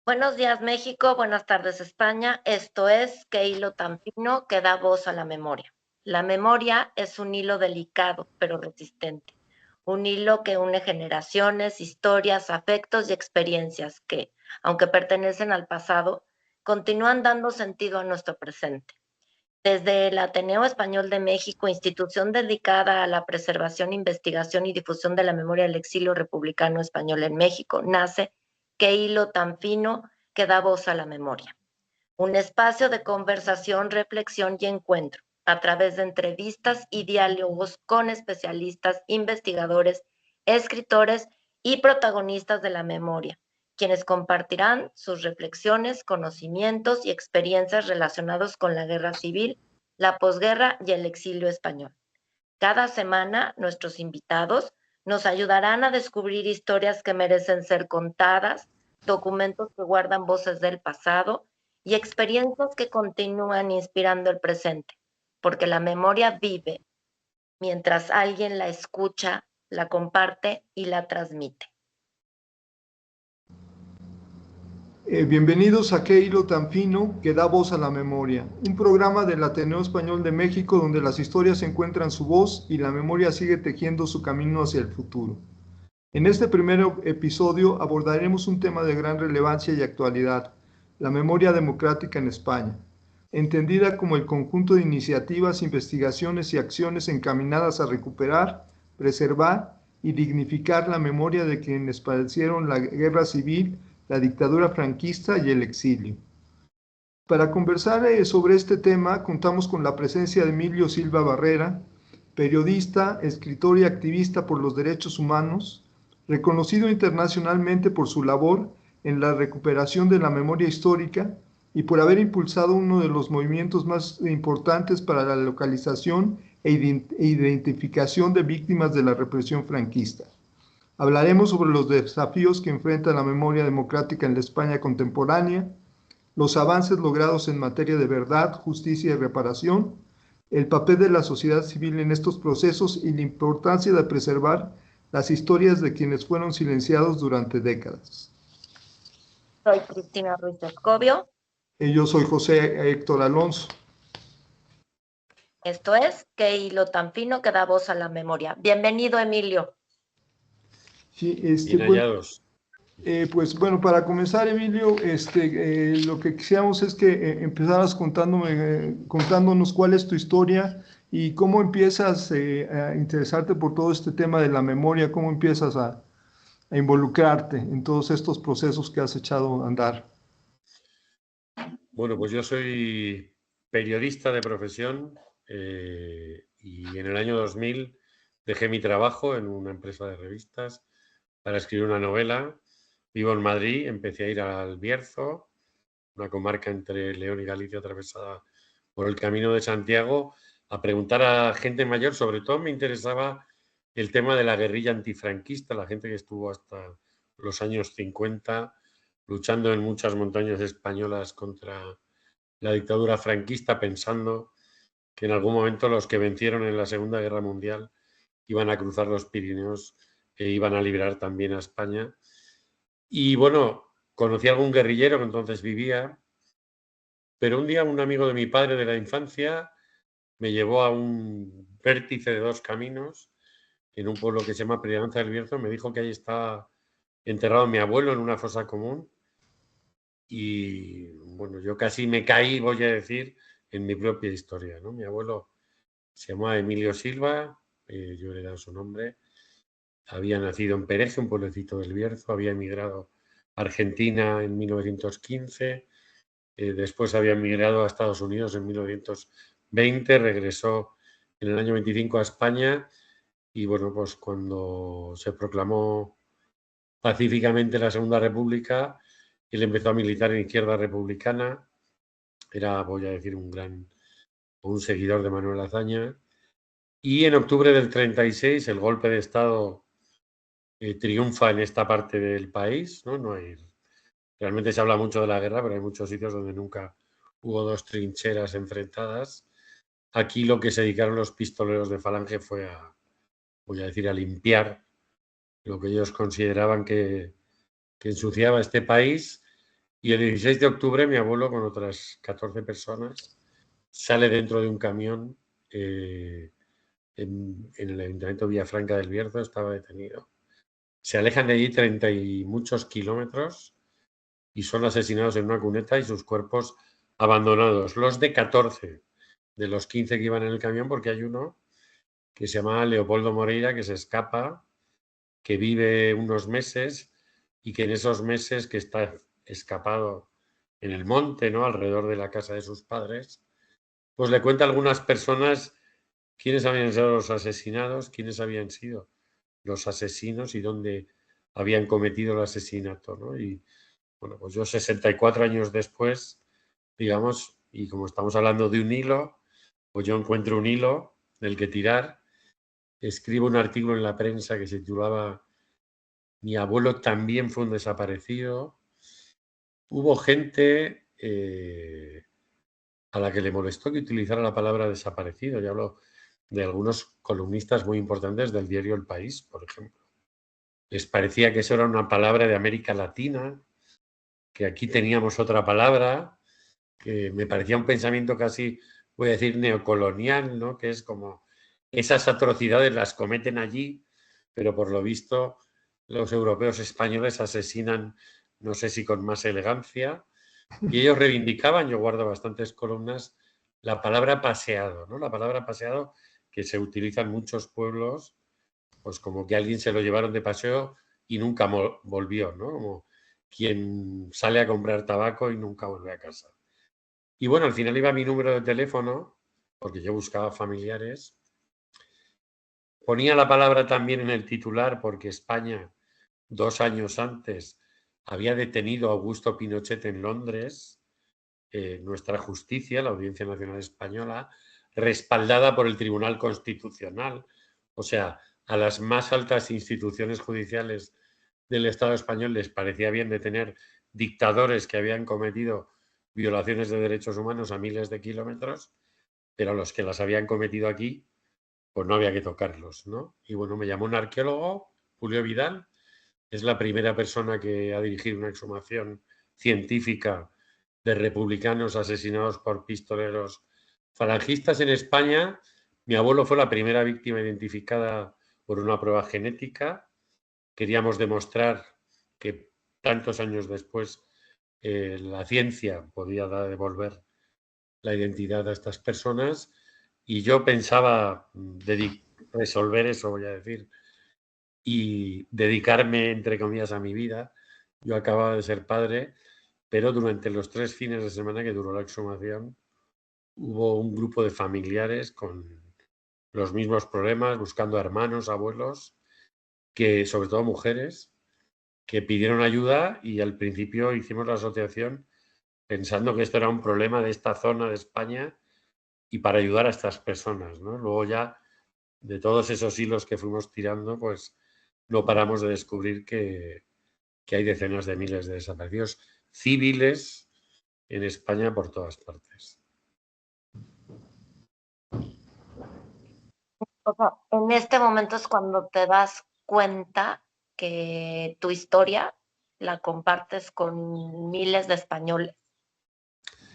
Buenos días, México. Buenas tardes, España. Esto es Qué hilo tan fino que da voz a la memoria. La memoria es un hilo delicado, pero resistente. Un hilo que une generaciones, historias, afectos y experiencias que, aunque pertenecen al pasado, continúan dando sentido a nuestro presente. Desde el Ateneo Español de México, institución dedicada a la preservación, investigación y difusión de la memoria del exilio republicano español en México, nace Qué hilo tan fino que da voz a la memoria. Un espacio de conversación, reflexión y encuentro a través de entrevistas y diálogos con especialistas, investigadores, escritores y protagonistas de la memoria, quienes compartirán sus reflexiones, conocimientos y experiencias relacionados con la guerra civil, la posguerra y el exilio español. Cada semana, nuestros invitados nos ayudarán a descubrir historias que merecen ser contadas, documentos que guardan voces del pasado y experiencias que continúan inspirando el presente, porque la memoria vive mientras alguien la escucha, la comparte y la transmite. Bienvenidos a Qué hilo tan fino que da voz a la memoria, un programa del Ateneo Español de México donde las historias encuentran su voz y la memoria sigue tejiendo su camino hacia el futuro. En este primer episodio abordaremos un tema de gran relevancia y actualidad, la memoria democrática en España, entendida como el conjunto de iniciativas, investigaciones y acciones encaminadas a recuperar, preservar y dignificar la memoria de quienes padecieron la guerra civil, la dictadura franquista y el exilio. Para conversar sobre este tema, contamos con la presencia de Emilio Silva Barrera, periodista, escritor y activista por los derechos humanos, reconocido internacionalmente por su labor en la recuperación de la memoria histórica y por haber impulsado uno de los movimientos más importantes para la localización e identificación de víctimas de la represión franquista. Hablaremos sobre los desafíos que enfrenta la memoria democrática en la España contemporánea, los avances logrados en materia de verdad, justicia y reparación, el papel de la sociedad civil en estos procesos y la importancia de preservar las historias de quienes fueron silenciados durante décadas. Soy Cristina Ruiz de Escobio. Yo soy José Héctor Alonso. Esto es Qué hilo tan fino que da voz a la memoria. Bienvenido, Emilio. Sí, Bien hallados. Pues bueno, para comenzar, Emilio, lo que quisiéramos es que empezaras contándonos cuál es tu historia y cómo empiezas a interesarte por todo este tema de la memoria, cómo empiezas a involucrarte en todos estos procesos que has echado a andar. Bueno, pues yo soy periodista de profesión y en el año 2000 dejé mi trabajo en una empresa de revistas para escribir una novela. Vivo en Madrid, empecé a ir al Bierzo, una comarca entre León y Galicia atravesada por el Camino de Santiago, a preguntar a gente mayor. Sobre todo me interesaba el tema de la guerrilla antifranquista, la gente que estuvo hasta los años 50 luchando en muchas montañas españolas contra la dictadura franquista, pensando que en algún momento los que vencieron en la Segunda Guerra Mundial iban a cruzar los Pirineos e iban a liberar también a España. Y bueno, conocí a algún guerrillero que entonces vivía, pero un día un amigo de mi padre de la infancia me llevó a un vértice de dos caminos en un pueblo que se llama Pridanza del Bierzo. Me dijo que ahí está enterrado mi abuelo en una fosa común y bueno, yo casi me caí, voy a decir, en mi propia historia, ¿no? Mi abuelo se llamaba Emilio Silva, yo le he dado su nombre, había nacido en Pereje, un pueblecito del Bierzo, había emigrado a Argentina en 1915, después había emigrado a Estados Unidos en 1920, regresó en el año 25 a España y bueno, pues cuando se proclamó pacíficamente la Segunda República, él empezó a militar en Izquierda Republicana, era, voy a decir, un seguidor de Manuel Azaña, y en octubre del 36 el golpe de Estado triunfa en esta parte del país, ¿no? Realmente se habla mucho de la guerra, pero hay muchos sitios donde nunca hubo dos trincheras enfrentadas. Aquí lo que se dedicaron los pistoleros de Falange fue voy a decir, a limpiar lo que ellos consideraban que ensuciaba este país. Y el 16 de octubre mi abuelo con otras 14 personas sale dentro de un camión en el Ayuntamiento de Villafranca del Bierzo, estaba detenido. Se alejan de allí 30 y muchos kilómetros y son asesinados en una cuneta y sus cuerpos abandonados. Los de 14 de los 15 que iban en el camión, porque hay uno que se llama Leopoldo Moreira, que se escapa, que vive unos meses y que en esos meses que está escapado en el monte, ¿no?, alrededor de la casa de sus padres, pues le cuenta a algunas personas quiénes habían sido los asesinados, quiénes habían sido los asesinos y dónde habían cometido el asesinato, ¿no? Y bueno, pues yo 64 años después, digamos, y como estamos hablando de un hilo, pues yo encuentro un hilo del que tirar, escribo un artículo en la prensa que se titulaba Mi abuelo también fue un desaparecido. Hubo gente a la que le molestó que utilizara la palabra desaparecido. Ya hablo de algunos columnistas muy importantes del diario El País, por ejemplo. Les parecía que eso era una palabra de América Latina, que aquí teníamos otra palabra, que me parecía un pensamiento casi, voy a decir, neocolonial, ¿no? Que es como esas atrocidades las cometen allí, pero por lo visto los europeos españoles asesinan, no sé si con más elegancia, y ellos reivindicaban, yo guardo bastantes columnas, la palabra paseado, ¿no? La palabra paseado que se utiliza en muchos pueblos, pues como que alguien se lo llevaron de paseo y nunca volvió, ¿no? Como quien sale a comprar tabaco y nunca vuelve a casa. Y bueno, al final iba mi número de teléfono, porque yo buscaba familiares. Ponía la palabra también en el titular, porque España, 2 años antes, había detenido a Augusto Pinochet en Londres, nuestra justicia, la Audiencia Nacional Española, respaldada por el Tribunal Constitucional. O sea, a las más altas instituciones judiciales del Estado español les parecía bien detener dictadores que habían cometido violaciones de derechos humanos a miles de kilómetros, pero los que las habían cometido aquí, pues no había que tocarlos, ¿no? Y bueno, me llamó un arqueólogo, Julio Vidal, es la primera persona que ha dirigido una exhumación científica de republicanos asesinados por pistoleros falangistas en España. Mi abuelo fue la primera víctima identificada por una prueba genética. Queríamos demostrar que tantos años después la ciencia podía devolver la identidad a estas personas y yo pensaba resolver eso, voy a decir, y dedicarme, entre comillas, a mi vida. Yo acababa de ser padre, pero durante los 3 fines de semana que duró la exhumación, hubo un grupo de familiares con los mismos problemas, buscando hermanos, abuelos, que sobre todo mujeres, que pidieron ayuda y al principio hicimos la asociación pensando que esto era un problema de esta zona de España y para ayudar a estas personas, ¿no? Luego ya, de todos esos hilos que fuimos tirando, pues no paramos de descubrir que hay decenas de miles de desaparecidos civiles en España por todas partes. O sea, en este momento es cuando te das cuenta que tu historia la compartes con miles de españoles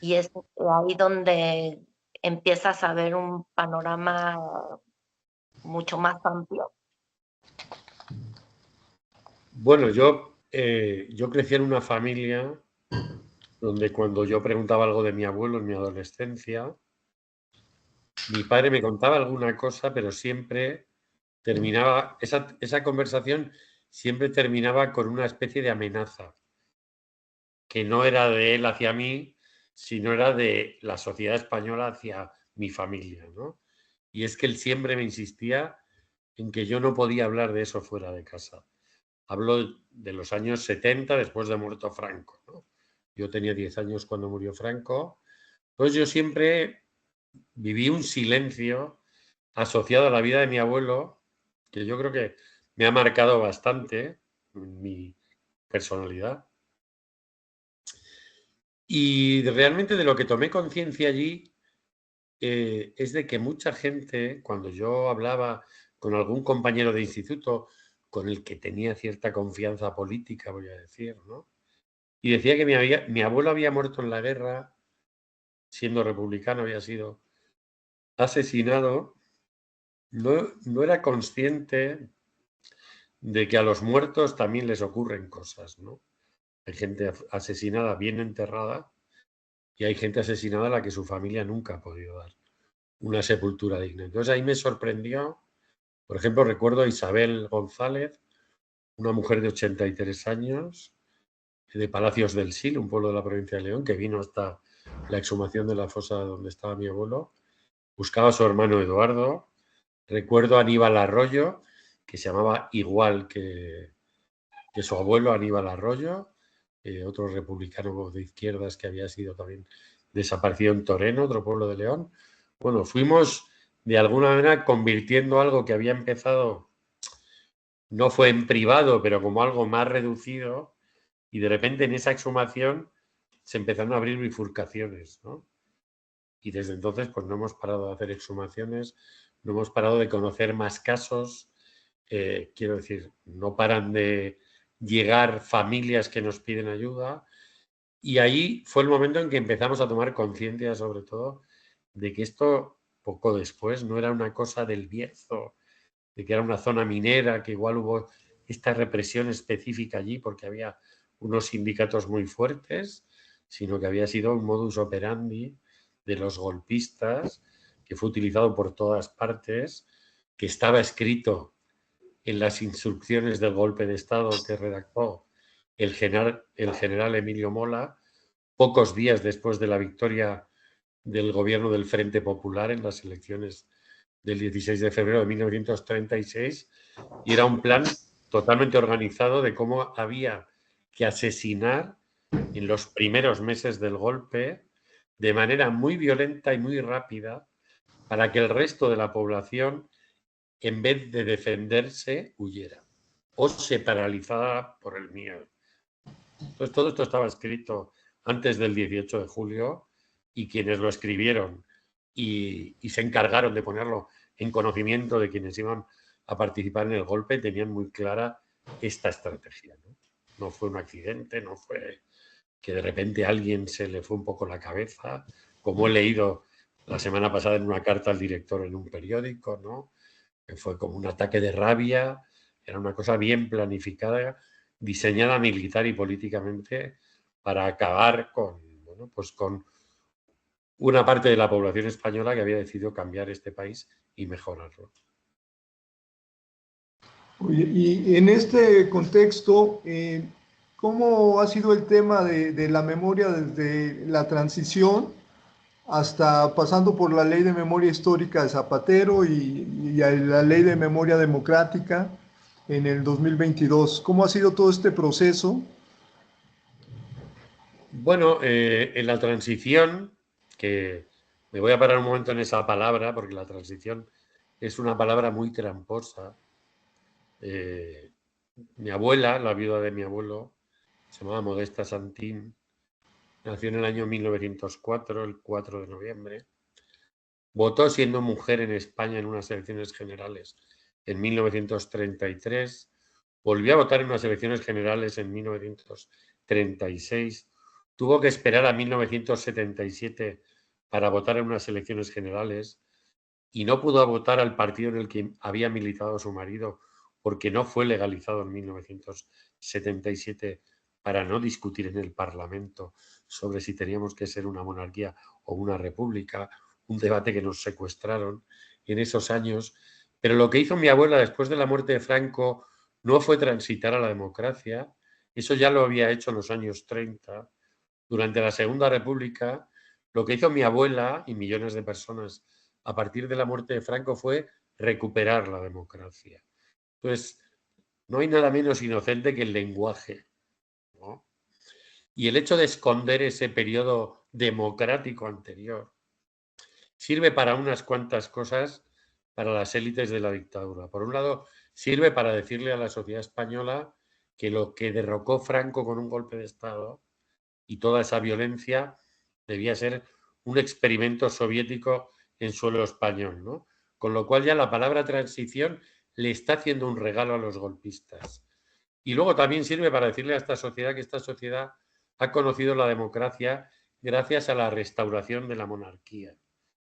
y es ahí donde empiezas a ver un panorama mucho más amplio. Bueno, yo crecí en una familia donde cuando yo preguntaba algo de mi abuelo en mi adolescencia, mi padre me contaba alguna cosa, pero siempre terminaba, esa conversación siempre terminaba con una especie de amenaza, que no era de él hacia mí, sino era de la sociedad española hacia mi familia, ¿no? Y es que él siempre me insistía en que yo no podía hablar de eso fuera de casa. Hablo de los años 70, después de muerto Franco, ¿no? Yo tenía 10 años cuando murió Franco. Pues yo siempre viví un silencio asociado a la vida de mi abuelo, que yo creo que me ha marcado bastante en mi personalidad. Y realmente de lo que tomé conciencia allí es de que mucha gente, cuando yo hablaba con algún compañero de instituto con el que tenía cierta confianza política, voy a decir, ¿no? y decía que mi abuelo había muerto en la guerra, siendo republicano, había sido asesinado. No era consciente de que a los muertos también les ocurren cosas, ¿no? Hay gente asesinada bien enterrada y hay gente asesinada a la que su familia nunca ha podido dar una sepultura digna. Entonces ahí me sorprendió, por ejemplo, recuerdo a Isabel González, una mujer de 83 años, de Palacios del Sil, un pueblo de la provincia de León, que vino hasta la exhumación de la fosa donde estaba mi abuelo, buscaba a su hermano Eduardo. Recuerdo a Aníbal Arroyo, que se llamaba igual que su abuelo Aníbal Arroyo, otro republicano de izquierdas que había sido también desaparecido en Toreno, otro pueblo de León. Bueno, fuimos de alguna manera convirtiendo algo que había empezado, no fue en privado, pero como algo más reducido, y de repente en esa exhumación se empezaron a abrir bifurcaciones, ¿no? Y desde entonces pues no hemos parado de hacer exhumaciones, no hemos parado de conocer más casos, quiero decir, no paran de llegar familias que nos piden ayuda, y ahí fue el momento en que empezamos a tomar conciencia sobre todo de que esto poco después no era una cosa del Bierzo, de que era una zona minera, que igual hubo esta represión específica allí porque había unos sindicatos muy fuertes, sino que había sido un modus operandi de los golpistas, que fue utilizado por todas partes, que estaba escrito en las instrucciones del golpe de Estado que redactó el general Emilio Mola, pocos días después de la victoria del gobierno del Frente Popular en las elecciones del 16 de febrero de 1936, y era un plan totalmente organizado de cómo había que asesinar en los primeros meses del golpe de manera muy violenta y muy rápida para que el resto de la población, en vez de defenderse, huyera o se paralizara por el miedo. Entonces, todo esto estaba escrito antes del 18 de julio y quienes lo escribieron y se encargaron de ponerlo en conocimiento de quienes iban a participar en el golpe tenían muy clara esta estrategia, ¿no? No fue un accidente, no fue que de repente a alguien se le fue un poco la cabeza, como he leído la semana pasada en una carta al director en un periódico, ¿no? Que fue como un ataque de rabia, era una cosa bien planificada, diseñada militar y políticamente para acabar con, bueno, pues con una parte de la población española que había decidido cambiar este país y mejorarlo. Oye, y en este contexto, ¿cómo ha sido el tema de la memoria desde la transición hasta pasando por la Ley de Memoria Histórica de Zapatero y a la Ley de Memoria Democrática en el 2022? ¿Cómo ha sido todo este proceso? Bueno, en la transición, que me voy a parar un momento en esa palabra, porque la transición es una palabra muy tramposa. Mi abuela, la viuda de mi abuelo, se llamaba Modesta Santín, nació en el año 1904, el 4 de noviembre. Votó siendo mujer en España en unas elecciones generales en 1933. Volvió a votar en unas elecciones generales en 1936. Tuvo que esperar a 1977 para votar en unas elecciones generales y no pudo votar al partido en el que había militado su marido porque no fue legalizado en 1977 para no discutir en el Parlamento sobre si teníamos que ser una monarquía o una república, un debate que nos secuestraron en esos años. Pero lo que hizo mi abuela después de la muerte de Franco no fue transitar a la democracia, eso ya lo había hecho en los años 30. Durante la Segunda República, lo que hizo mi abuela y millones de personas a partir de la muerte de Franco fue recuperar la democracia. Entonces, no hay nada menos inocente que el lenguaje, ¿no? Y el hecho de esconder ese periodo democrático anterior sirve para unas cuantas cosas para las élites de la dictadura. Por un lado, sirve para decirle a la sociedad española que lo que derrocó Franco con un golpe de Estado y toda esa violencia debía ser un experimento soviético en suelo español, ¿no? Con lo cual ya la palabra transición le está haciendo un regalo a los golpistas. Y luego también sirve para decirle a esta sociedad que esta sociedad ha conocido la democracia gracias a la restauración de la monarquía.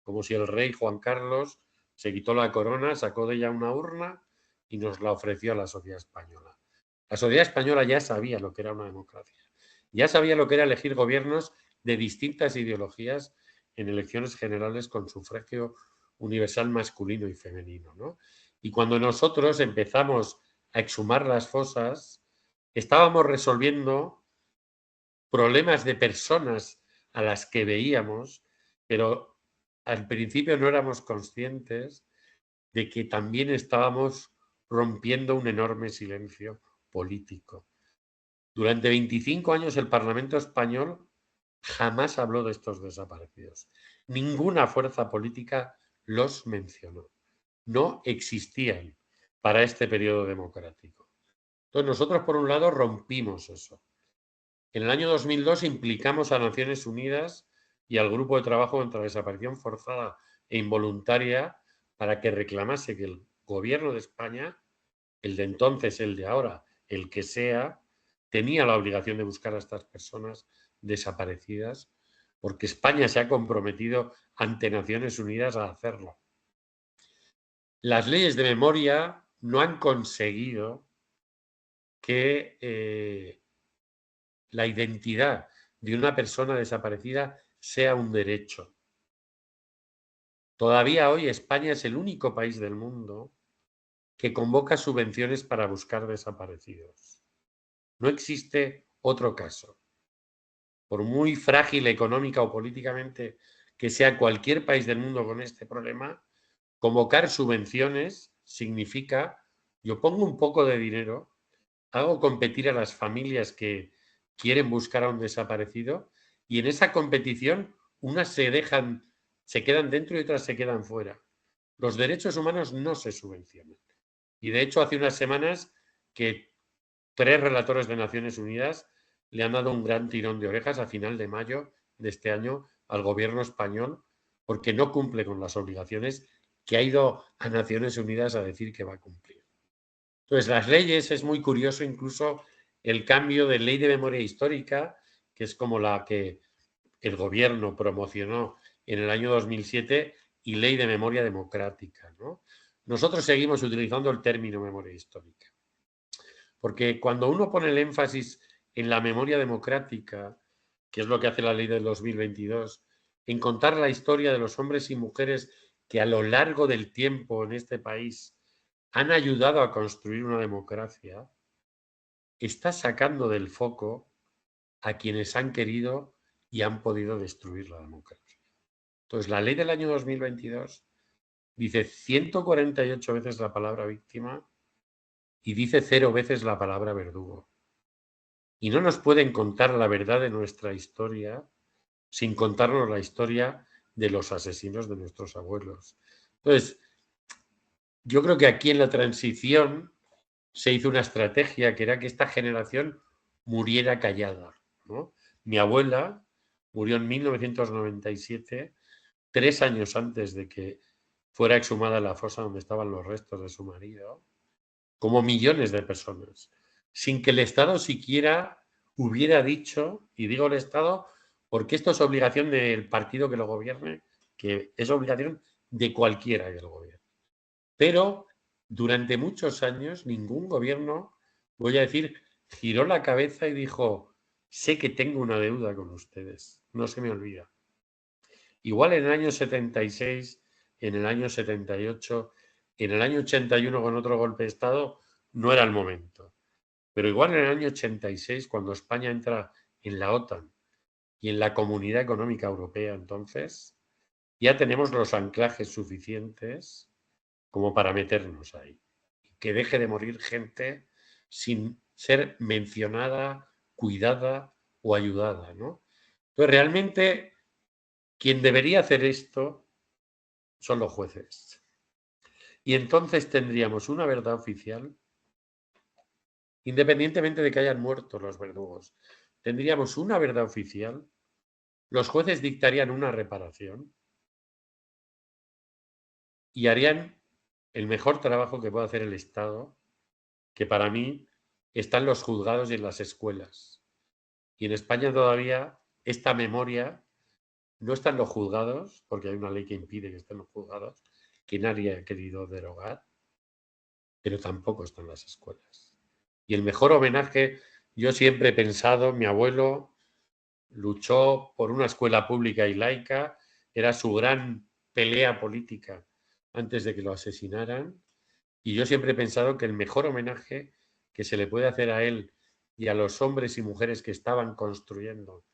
Como si el rey Juan Carlos se quitó la corona, sacó de ella una urna y nos la ofreció a la sociedad española. La sociedad española ya sabía lo que era una democracia, ya sabía lo que era elegir gobiernos de distintas ideologías en elecciones generales con sufragio universal masculino y femenino, ¿no? Y cuando nosotros empezamos a exhumar las fosas, estábamos resolviendo problemas de personas a las que veíamos, pero al principio no éramos conscientes de que también estábamos rompiendo un enorme silencio político. Durante 25 años el Parlamento español jamás habló de estos desaparecidos. Ninguna fuerza política los mencionó. No existían para este periodo democrático. Entonces nosotros, por un lado, rompimos eso. En el año 2002 implicamos a Naciones Unidas y al Grupo de Trabajo contra la Desaparición Forzada e Involuntaria para que reclamase que el gobierno de España, el de entonces, el de ahora, el que sea, tenía la obligación de buscar a estas personas desaparecidas, porque España se ha comprometido ante Naciones Unidas a hacerlo. Las leyes de memoria no han conseguido que la identidad de una persona desaparecida sea un derecho. Todavía hoy España es el único país del mundo que convoca subvenciones para buscar desaparecidos. No existe otro caso. Por muy frágil económica o políticamente que sea cualquier país del mundo con este problema, convocar subvenciones significa, yo pongo un poco de dinero, hago competir a las familias que quieren buscar a un desaparecido y en esa competición unas se quedan dentro y otras se quedan fuera. Los derechos humanos no se subvencionan. Y de hecho hace unas semanas que 3 relatores de Naciones Unidas le han dado un gran tirón de orejas a final de mayo de este año al gobierno español porque no cumple con las obligaciones que ha ido a Naciones Unidas a decir que va a cumplir. Entonces, las leyes, es muy curioso incluso el cambio de ley de memoria histórica, que es como la que el gobierno promocionó en el año 2007, y ley de memoria democrática, ¿no? Nosotros seguimos utilizando el término memoria histórica. Porque cuando uno pone el énfasis en la memoria democrática, que es lo que hace la ley del 2022, en contar la historia de los hombres y mujeres que a lo largo del tiempo en este país han ayudado a construir una democracia, está sacando del foco a quienes han querido y han podido destruir la democracia. Entonces, la ley del año 2022 dice 148 veces la palabra víctima y dice 0 veces la palabra verdugo. Y no nos pueden contar la verdad de nuestra historia sin contarnos la historia de los asesinos de nuestros abuelos. Entonces, yo creo que aquí en la transición se hizo una estrategia que era que esta generación muriera callada, ¿no? Mi abuela murió en 1997, 3 años antes de que fuera exhumada la fosa donde estaban los restos de su marido, como millones de personas, sin que el Estado siquiera hubiera dicho, y digo el Estado porque esto es obligación del partido que lo gobierne, que es obligación de cualquiera que lo gobierne. Pero durante muchos años ningún gobierno, voy a decir, giró la cabeza y dijo, sé que tengo una deuda con ustedes, no se me olvida. Igual en el año 76, en el año 78, en el año 81 con otro golpe de Estado, no era el momento. Pero igual en el año 86, cuando España entra en la OTAN y en la Comunidad Económica Europea, entonces, ya tenemos los anclajes suficientes como para meternos ahí. Que deje de morir gente sin ser mencionada, cuidada o ayudada, ¿no? Entonces, realmente, quien debería hacer esto son los jueces. Y entonces tendríamos una verdad oficial, independientemente de que hayan muerto los verdugos. Tendríamos una verdad oficial, los jueces dictarían una reparación y harían el mejor trabajo que puede hacer el Estado, que para mí está en los juzgados y en las escuelas, Y en España todavía esta memoria no está en los juzgados, porque hay una ley que impide que esté en los juzgados, que nadie ha querido derogar, pero tampoco está en las escuelas. Y el mejor homenaje, yo siempre he pensado, mi abuelo luchó por una escuela pública y laica, era su gran pelea política antes de que lo asesinaran, y yo siempre he pensado que el mejor homenaje que se le puede hacer a él y a los hombres y mujeres que estaban construyendo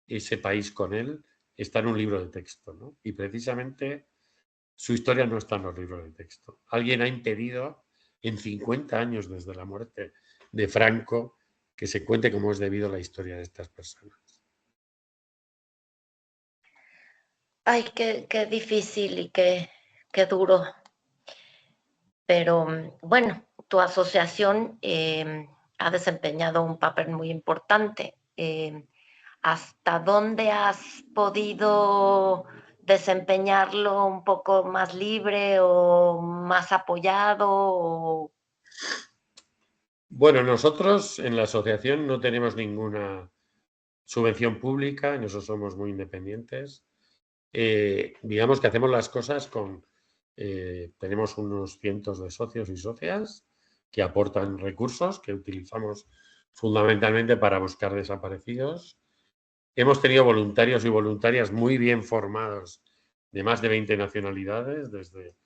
ese país con él está en un libro de texto, ¿no? Y precisamente su historia no está en los libros de texto. Alguien ha impedido en 50 años desde la muerte de Franco que se cuente como es debido la historia de estas personas. Ay, qué difícil y qué duro. Pero bueno, tu asociación ha desempeñado un papel muy importante. ¿Hasta dónde has podido desempeñarlo un poco más libre o más apoyado? Bueno, nosotros en la asociación no tenemos ninguna subvención pública, en eso somos muy independientes. Digamos que hacemos las cosas con... tenemos unos cientos de socios y socias que aportan recursos que utilizamos fundamentalmente para buscar desaparecidos. Hemos tenido voluntarios y voluntarias muy bien formados de más de 20 nacionalidades, desde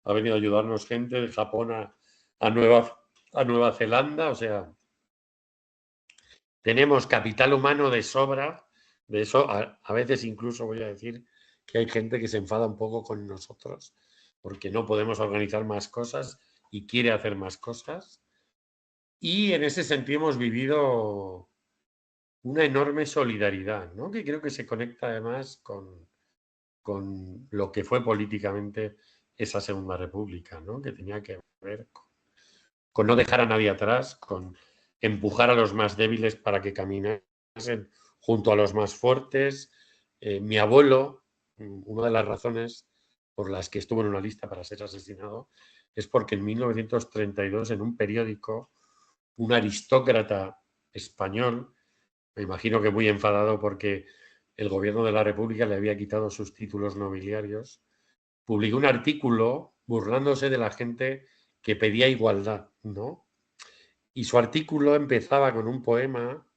ha venido a ayudarnos gente de Japón a Nueva Zelanda, o sea, tenemos capital humano de sobra, de eso a veces incluso voy a decir que hay gente que se enfada un poco con nosotros porque no podemos organizar más cosas y quiere hacer más cosas. Y en ese sentido hemos vivido una enorme solidaridad, ¿no? Que creo que se conecta además con lo que fue políticamente esa Segunda República, ¿no? Que tenía que ver con no dejar a nadie atrás, con empujar a los más débiles para que caminasen junto a los más fuertes. Mi abuelo, una de las razones por las que estuvo en una lista para ser asesinado, es porque en 1932 en un periódico un aristócrata español, me imagino que muy enfadado porque el gobierno de la República le había quitado sus títulos nobiliarios, publicó un artículo burlándose de la gente que pedía igualdad, ¿no? Y su artículo empezaba con un poema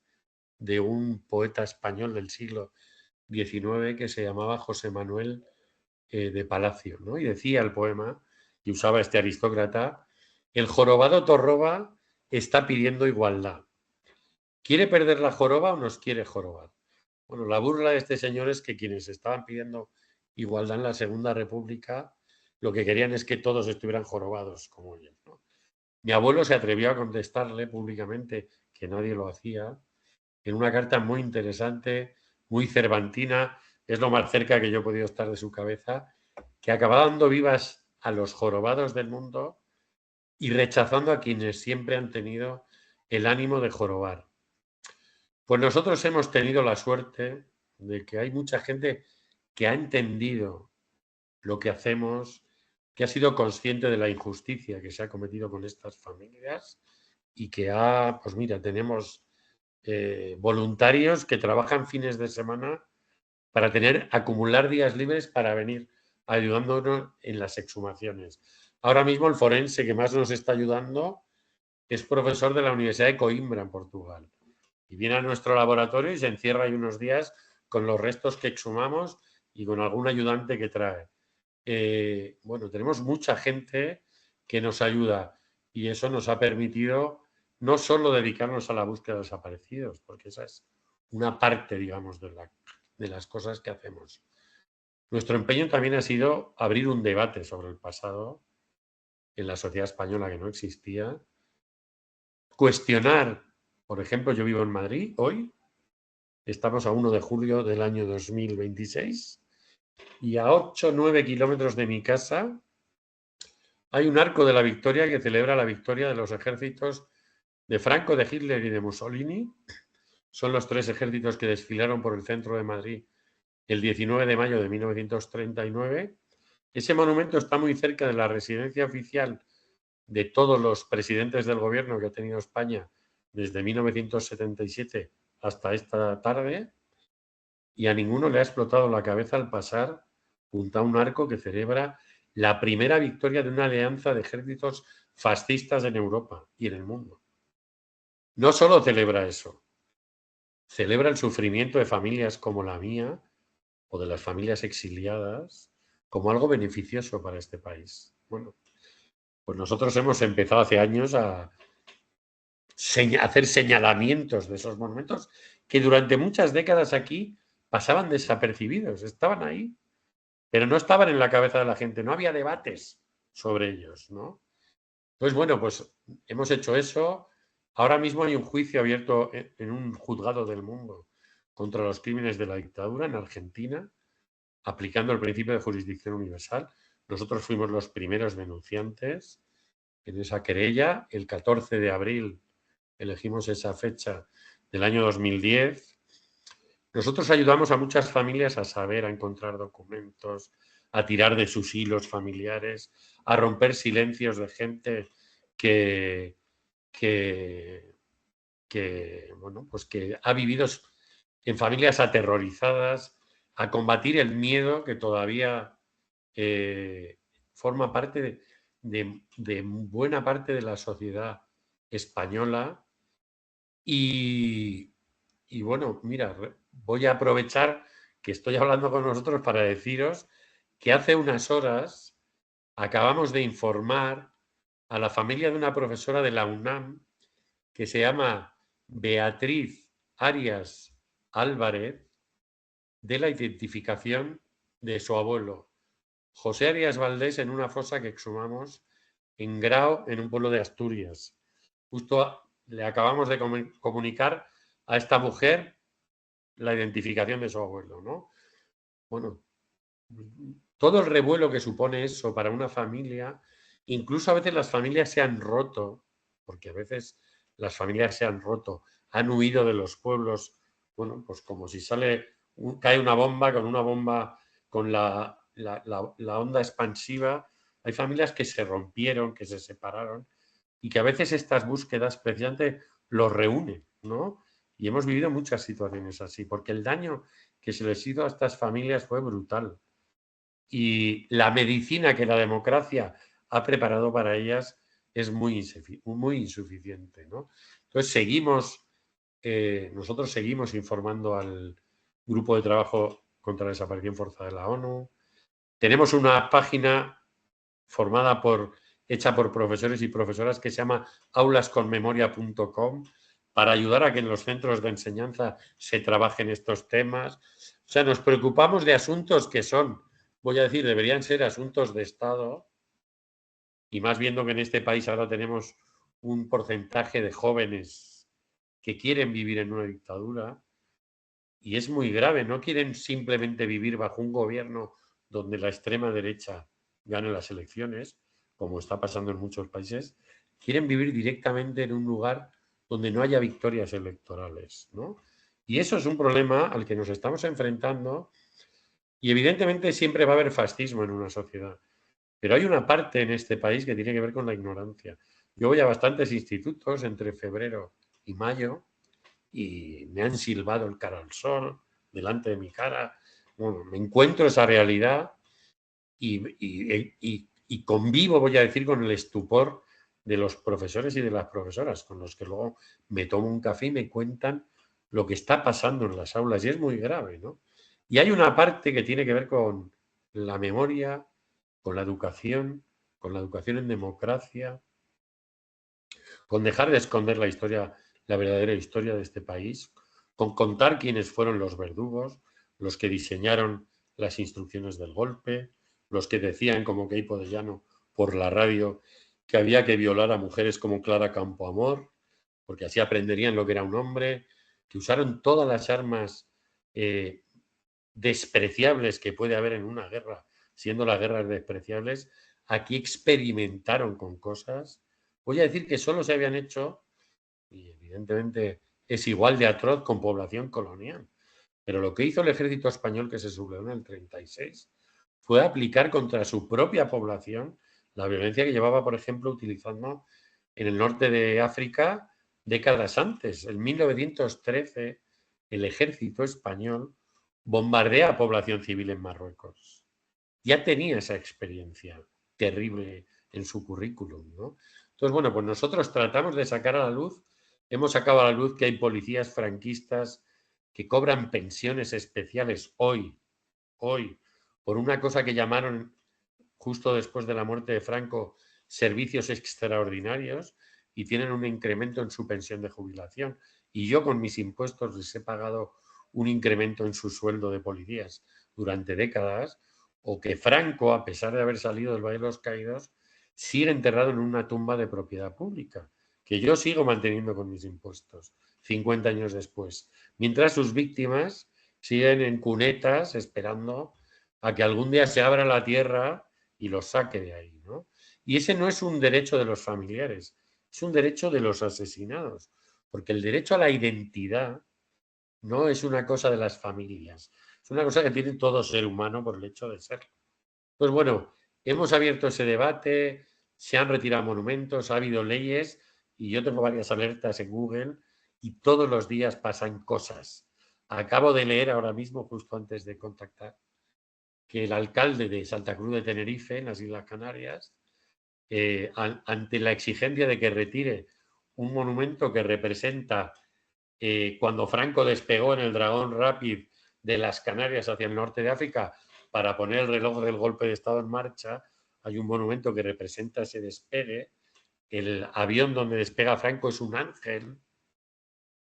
de un poeta español del siglo XIX que se llamaba José Manuel de Palacio, ¿no? Y decía el poema, y usaba este aristócrata, el jorobado torroba está pidiendo igualdad. ¿Quiere perder la joroba o nos quiere jorobar? Bueno, la burla de este señor es que quienes estaban pidiendo igualdad en la Segunda República lo que querían es que todos estuvieran jorobados como ellos, ¿no? Mi abuelo se atrevió a contestarle públicamente, que nadie lo hacía, en una carta muy interesante, muy cervantina, es lo más cerca que yo he podido estar de su cabeza, que acaba dando vivas a los jorobados del mundo y rechazando a quienes siempre han tenido el ánimo de jorobar. Pues nosotros hemos tenido la suerte de que hay mucha gente que ha entendido lo que hacemos, que ha sido consciente de la injusticia que se ha cometido con estas familias y que pues mira, tenemos voluntarios que trabajan fines de semana para acumular días libres para venir ayudándonos en las exhumaciones. Ahora mismo el forense que más nos está ayudando es profesor de la Universidad de Coimbra en Portugal. Y viene a nuestro laboratorio y se encierra ahí unos días con los restos que exhumamos y con algún ayudante que trae. Bueno, tenemos mucha gente que nos ayuda y eso nos ha permitido no solo dedicarnos a la búsqueda de desaparecidos, porque esa es una parte, digamos, de las cosas que hacemos. Nuestro empeño también ha sido abrir un debate sobre el pasado en la sociedad española que no existía, cuestionar, por ejemplo, yo vivo en Madrid hoy, estamos a 1 de julio del año 2026 y a 8 o 9 kilómetros de mi casa hay un arco de la victoria que celebra la victoria de los ejércitos de Franco, de Hitler y de Mussolini. Son los 3 ejércitos que desfilaron por el centro de Madrid el 19 de mayo de 1939. Ese monumento está muy cerca de la residencia oficial de todos los presidentes del gobierno que ha tenido España desde 1977 hasta esta tarde y a ninguno le ha explotado la cabeza al pasar junto a un arco que celebra la primera victoria de una alianza de ejércitos fascistas en Europa y en el mundo. No solo celebra eso, celebra el sufrimiento de familias como la mía o de las familias exiliadas como algo beneficioso para este país. Bueno, pues nosotros hemos empezado hace años a hacer señalamientos de esos monumentos que durante muchas décadas aquí pasaban desapercibidos, estaban ahí, pero no estaban en la cabeza de la gente, no había debates sobre ellos, ¿no? Entonces, bueno, pues hemos hecho eso. Ahora mismo hay un juicio abierto en un juzgado del mundo contra los crímenes de la dictadura en Argentina, aplicando el principio de jurisdicción universal. Nosotros fuimos los primeros denunciantes en esa querella. El 14 de abril elegimos esa fecha del año 2010. Nosotros ayudamos a muchas familias a saber, a encontrar documentos, a tirar de sus hilos familiares, a romper silencios de gente que bueno, pues que ha vivido en familias aterrorizadas, a combatir el miedo que todavía forma parte de buena parte de la sociedad española. Y bueno, mira, voy a aprovechar que estoy hablando con nosotros para deciros que hace unas horas acabamos de informar a la familia de una profesora de la UNAM que se llama Beatriz Arias Álvarez de la identificación de su abuelo, José Arias Valdés, en una fosa que exhumamos en Grao, en un pueblo de Asturias. Justo le acabamos de comunicar a esta mujer la identificación de su abuelo, ¿no? Bueno, todo el revuelo que supone eso para una familia, incluso a veces las familias se han roto, porque a veces las familias se han roto, han huido de los pueblos, bueno, pues como si cae una bomba, con la onda expansiva, hay familias que se rompieron, que se separaron, y que a veces estas búsquedas precisamente los reúnen, ¿no? Y hemos vivido muchas situaciones así, porque el daño que se les hizo a estas familias fue brutal. Y la medicina que la democracia ha preparado para ellas es muy insuficiente, ¿no? Entonces nosotros seguimos informando al Grupo de Trabajo contra la Desaparición Forzada de la ONU. Tenemos una página hecha por profesores y profesoras que se llama aulasconmemoria.com para ayudar a que en los centros de enseñanza se trabajen estos temas. O sea, nos preocupamos de asuntos que deberían ser asuntos de Estado, y más viendo que en este país ahora tenemos un porcentaje de jóvenes que quieren vivir en una dictadura, y es muy grave, no quieren simplemente vivir bajo un gobierno donde la extrema derecha gane las elecciones, como está pasando en muchos países, quieren vivir directamente en un lugar donde no haya victorias electorales, ¿no? Y eso es un problema al que nos estamos enfrentando, y evidentemente siempre va a haber fascismo en una sociedad, pero hay una parte en este país que tiene que ver con la ignorancia. Yo voy a bastantes institutos entre febrero y mayo y me han silbado el cara al sol delante de mi cara. Bueno, me encuentro esa realidad y convivo, voy a decir, con el estupor de los profesores y de las profesoras, con los que luego me tomo un café y me cuentan lo que está pasando en las aulas, y es muy grave, ¿no? Y hay una parte que tiene que ver con la memoria, con la educación en democracia, con dejar de esconder la verdadera historia de este país, con contar quiénes fueron los verdugos, los que diseñaron las instrucciones del golpe, los que decían como Queipo de Llano por la radio que había que violar a mujeres como Clara Campoamor, porque así aprenderían lo que era un hombre, que usaron todas las armas despreciables que puede haber en una guerra, siendo las guerras despreciables. Aquí experimentaron con cosas. Voy a decir que solo se habían hecho, y evidentemente es igual de atroz, con población colonial. Pero lo que hizo el ejército español, que se sublevó en el 36, fue aplicar contra su propia población la violencia que llevaba, por ejemplo, utilizando en el norte de África décadas antes. En 1913 el ejército español bombardea a población civil en Marruecos. Ya tenía esa experiencia terrible en su currículum, ¿no? Entonces, bueno, pues nosotros tratamos de sacar a la luz, hemos sacado a la luz que hay policías franquistas que cobran pensiones especiales hoy, por una cosa que llamaron justo después de la muerte de Franco servicios extraordinarios y tienen un incremento en su pensión de jubilación. Y yo con mis impuestos les he pagado un incremento en su sueldo de policías durante décadas, o que Franco, a pesar de haber salido del Valle de los Caídos, sigue enterrado en una tumba de propiedad pública, que yo sigo manteniendo con mis impuestos, 50 años después, mientras sus víctimas siguen en cunetas esperando a que algún día se abra la tierra y los saque de ahí, ¿no? Y ese no es un derecho de los familiares, es un derecho de los asesinados, porque el derecho a la identidad no es una cosa de las familias, es una cosa que tiene todo ser humano por el hecho de serlo. Pues bueno, hemos abierto ese debate, se han retirado monumentos, ha habido leyes y yo tengo varias alertas en Google y todos los días pasan cosas. Acabo de leer ahora mismo, justo antes de contactar, que el alcalde de Santa Cruz de Tenerife, en las Islas Canarias, ante la exigencia de que retire un monumento que representa cuando Franco despegó en el Dragón Rapid de las Canarias hacia el norte de África para poner el reloj del golpe de Estado en marcha, hay un monumento que representa ese despegue. El avión donde despega Franco es un ángel.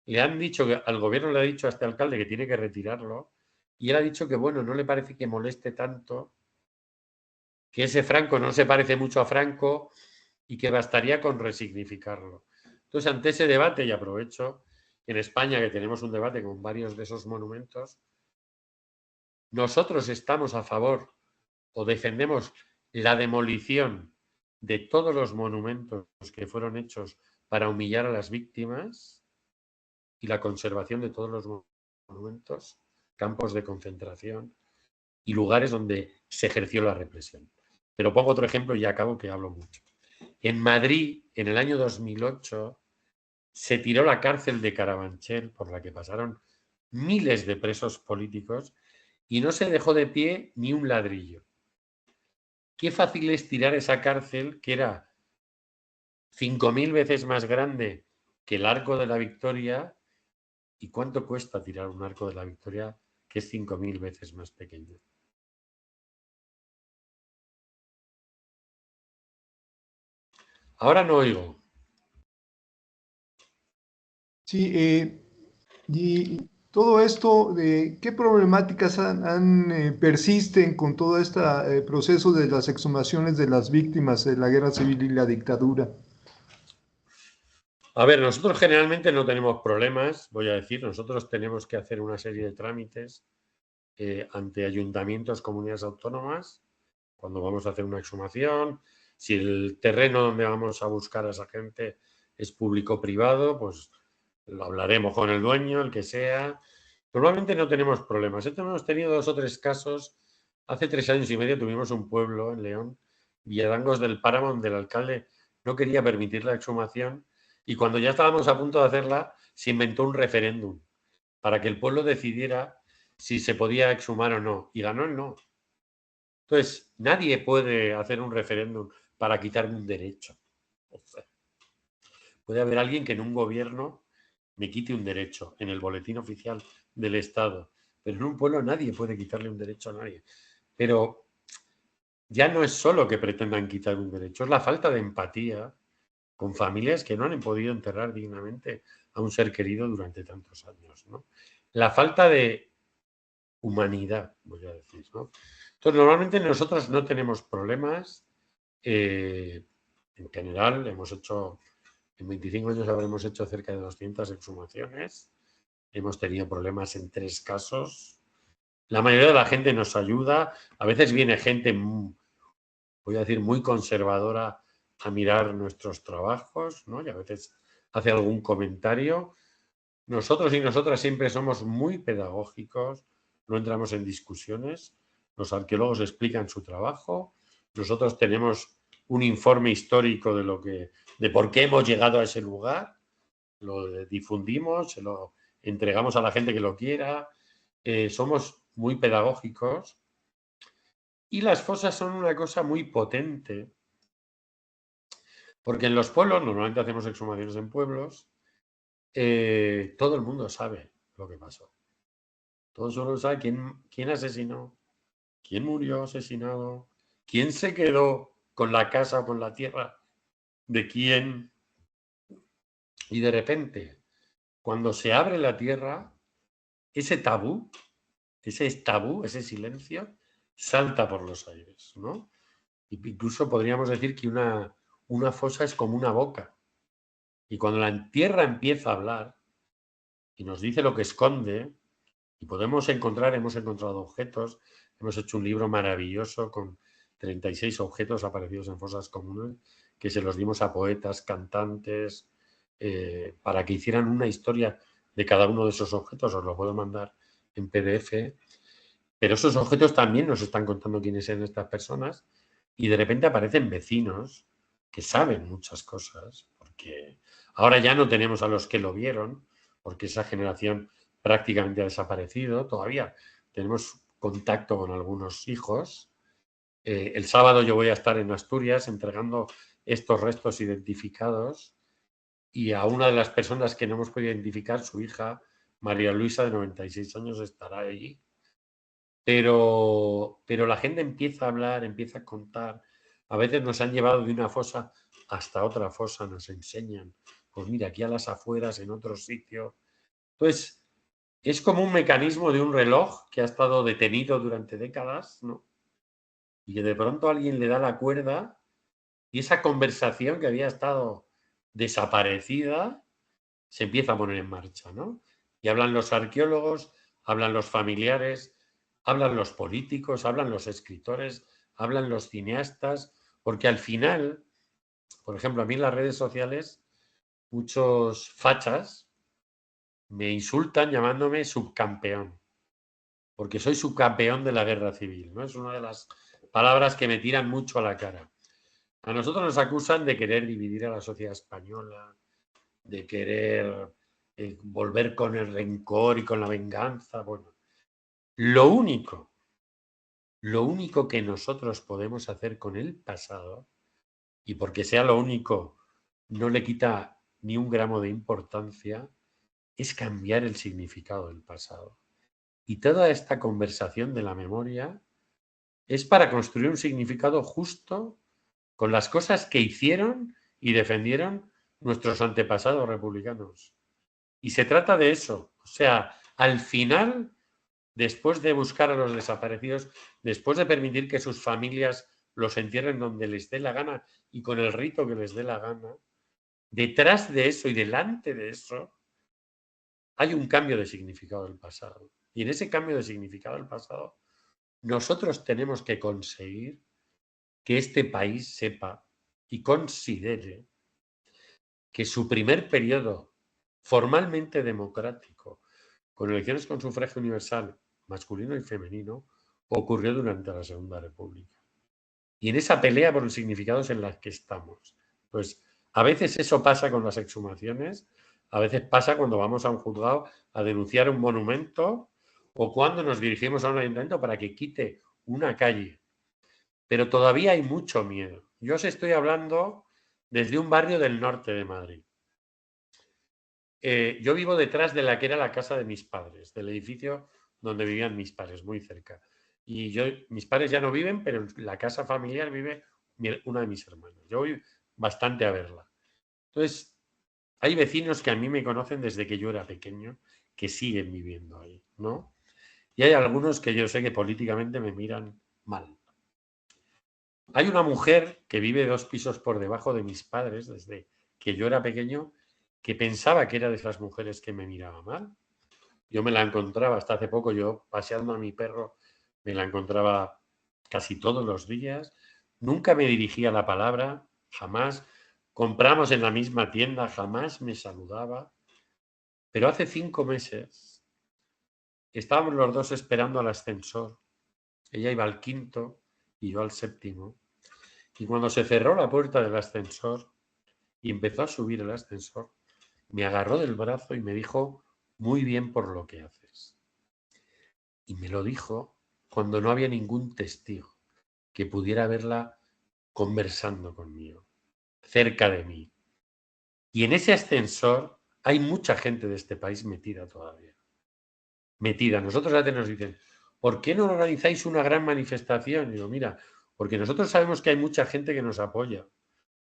Le han dicho, al gobierno le ha dicho a este alcalde que tiene que retirarlo, y él ha dicho que, bueno, no le parece que moleste tanto, que ese Franco no se parece mucho a Franco y que bastaría con resignificarlo. Entonces, ante ese debate, y aprovecho, en España, que tenemos un debate con varios de esos monumentos, nosotros estamos a favor o defendemos la demolición de todos los monumentos que fueron hechos para humillar a las víctimas y la conservación de todos los monumentos, campos de concentración y lugares donde se ejerció la represión. Pero pongo otro ejemplo y acabo, que hablo mucho. En Madrid, en el año 2008, se tiró la cárcel de Carabanchel, por la que pasaron miles de presos políticos, y no se dejó de pie ni un ladrillo. Qué fácil es tirar esa cárcel, que era 5.000 veces más grande que el Arco de la Victoria. ¿Y cuánto cuesta tirar un Arco de la Victoria que es 5.000 veces más pequeño? Ahora no oigo. Sí, y todo esto, ¿qué problemáticas persisten con todo este proceso de las exhumaciones de las víctimas de la guerra civil y la dictadura? A ver, nosotros generalmente no tenemos problemas, voy a decir, nosotros tenemos que hacer una serie de trámites ante ayuntamientos, comunidades autónomas, cuando vamos a hacer una exhumación. Si el terreno donde vamos a buscar a esa gente es público-privado, pues lo hablaremos con el dueño, el que sea. Normalmente no tenemos problemas. Hemos tenido 2 o 3 casos. Hace 3 años y medio tuvimos un pueblo en León, Villadangos del Páramo, donde el alcalde no quería permitir la exhumación, y cuando ya estábamos a punto de hacerla, se inventó un referéndum para que el pueblo decidiera si se podía exhumar o no, y ganó el no. Entonces, nadie puede hacer un referéndum para quitarme un derecho. O sea, puede haber alguien que en un gobierno me quite un derecho en el boletín oficial del Estado, pero en un pueblo nadie puede quitarle un derecho a nadie. Pero ya no es solo que pretendan quitar un derecho, es la falta de empatía con familias que no han podido enterrar dignamente a un ser querido durante tantos años, ¿no? La falta de humanidad, voy a decir, ¿no? Entonces, normalmente nosotros no tenemos problemas. En general, hemos hecho, en 25 años habremos hecho cerca de 200 exhumaciones. Hemos tenido problemas en 3 casos. La mayoría de la gente nos ayuda. A veces viene gente, voy a decir, muy conservadora a mirar nuestros trabajos, ¿no? Y a veces hace algún comentario. Nosotros y nosotras siempre somos muy pedagógicos, no entramos en discusiones. Los arqueólogos explican su trabajo. Nosotros tenemos un informe histórico de por qué hemos llegado a ese lugar. Lo difundimos, se lo entregamos a la gente que lo quiera, somos muy pedagógicos y las fosas son una cosa muy potente, porque en los pueblos, normalmente hacemos exhumaciones en pueblos, todo el mundo sabe lo que pasó. Todo el mundo sabe quién asesinó, quién murió asesinado, quién se quedó con la casa o con la tierra de quién. Y de repente, cuando se abre la tierra, ese tabú, ese silencio, salta por los aires, ¿no? Incluso podríamos decir que una fosa es como una boca. Y cuando la tierra empieza a hablar y nos dice lo que esconde, y hemos encontrado objetos, hemos hecho un libro maravilloso con 36 objetos aparecidos en fosas comunes, que se los dimos a poetas, cantantes, para que hicieran una historia de cada uno de esos objetos. Os lo puedo mandar en PDF. Pero esos objetos también nos están contando quiénes son estas personas y de repente aparecen vecinos que saben muchas cosas, porque ahora ya no tenemos a los que lo vieron, porque esa generación prácticamente ha desaparecido. Todavía tenemos contacto con algunos hijos. El sábado yo voy a estar en Asturias entregando estos restos identificados y a una de las personas que no hemos podido identificar, su hija, María Luisa, de 96 años, estará allí. Pero la gente empieza a hablar, empieza a contar. A veces nos han llevado de una fosa hasta otra fosa, nos enseñan. Pues mira, aquí a las afueras, en otro sitio. Entonces, es como un mecanismo de un reloj que ha estado detenido durante décadas, ¿no? Y que de pronto alguien le da la cuerda y esa conversación que había estado desaparecida se empieza a poner en marcha, ¿no? Y hablan los arqueólogos, hablan los familiares, hablan los políticos, hablan los escritores, hablan los cineastas, porque al final, por ejemplo, a mí en las redes sociales, muchos fachas me insultan llamándome subcampeón, porque soy subcampeón de la guerra civil, ¿no? Es una de las palabras que me tiran mucho a la cara. A nosotros nos acusan de querer dividir a la sociedad española, de querer volver con el rencor y con la venganza. Bueno, lo único que nosotros podemos hacer con el pasado, y porque sea lo único, no le quita ni un gramo de importancia, es cambiar el significado del pasado. Y toda esta conversación de la memoria es para construir un significado justo con las cosas que hicieron y defendieron nuestros antepasados republicanos. Y se trata de eso. O sea, al final, después de buscar a los desaparecidos, después de permitir que sus familias los entierren donde les dé la gana y con el rito que les dé la gana, detrás de eso y delante de eso hay un cambio de significado del pasado. Y en ese cambio de significado del pasado, nosotros tenemos que conseguir que este país sepa y considere que su primer periodo formalmente democrático, con elecciones con sufragio universal masculino y femenino, ocurrió durante la Segunda República. Y en esa pelea por los significados en las que estamos. Pues a veces eso pasa con las exhumaciones, a veces pasa cuando vamos a un juzgado a denunciar un monumento o cuando nos dirigimos a un ayuntamiento para que quite una calle. Pero todavía hay mucho miedo. Yo os estoy hablando desde un barrio del norte de Madrid. Yo vivo detrás de la que era la casa de mis padres, del edificio donde vivían mis padres, muy cerca. Y mis padres ya no viven, pero en la casa familiar vive una de mis hermanas. Yo voy bastante a verla. Entonces, hay vecinos que a mí me conocen desde que yo era pequeño, que siguen viviendo ahí, ¿no? Y hay algunos que yo sé que políticamente me miran mal. Hay una mujer que vive 2 pisos por debajo de mis padres desde que yo era pequeño, que pensaba que era de esas mujeres que me miraba mal. Yo me la encontraba hasta hace poco, yo paseando a mi perro, me la encontraba casi todos los días. Nunca me dirigía la palabra, jamás. Compramos en la misma tienda, jamás me saludaba. Pero hace 5 meses estábamos los dos esperando al ascensor. Ella iba al 5º y yo al 7º. Y cuando se cerró la puerta del ascensor y empezó a subir el ascensor, me agarró del brazo y me dijo muy bien por lo que haces. Y me lo dijo cuando no había ningún testigo que pudiera verla conversando conmigo, cerca de mí. Y en ese ascensor hay mucha gente de este país metida todavía. Metida. Nosotros a veces nos dicen, ¿por qué no organizáis una gran manifestación? Y digo, mira, porque nosotros sabemos que hay mucha gente que nos apoya,